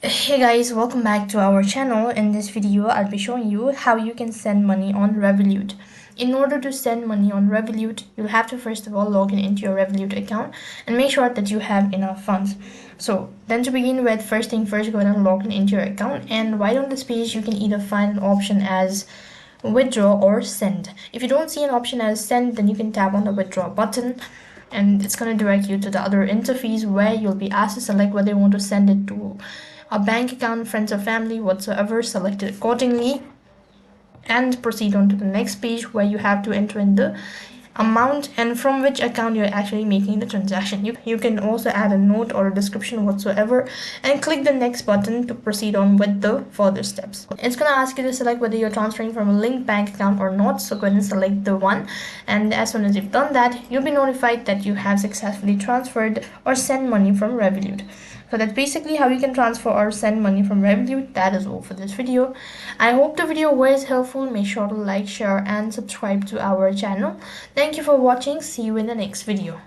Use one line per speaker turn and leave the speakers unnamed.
Hey guys, welcome back to our channel. In this video, I'll be showing you how you can send money on Revolut. In order to send money on Revolut, you'll have to first of all log in into your Revolut account and make sure that you have enough funds. So then to begin with, first thing first, go ahead and log in into your account, and right on this page, you can either find an option as withdraw or send. If you don't see an option as send, then you can tap on the withdraw button and it's going to direct you to the other interface where you'll be asked to select whether you want to send it to a bank account, friends or family, whatsoever. Select it accordingly and proceed on to the next page where you have to enter in the amount and from which account you're actually making the transaction. You can also add a note or a description whatsoever and click the next button to proceed on with the further steps. It's going to ask you to select whether you're transferring from a linked bank account or not, so go ahead and select the one, and as soon as you've done that, you'll be notified that you have successfully transferred or sent money from Revolut. So that's basically how you can transfer or send money from Revolut. That is all for this video. I hope the video was helpful. Make sure to like, share and subscribe to our channel. Thank you for watching. See you in the next video.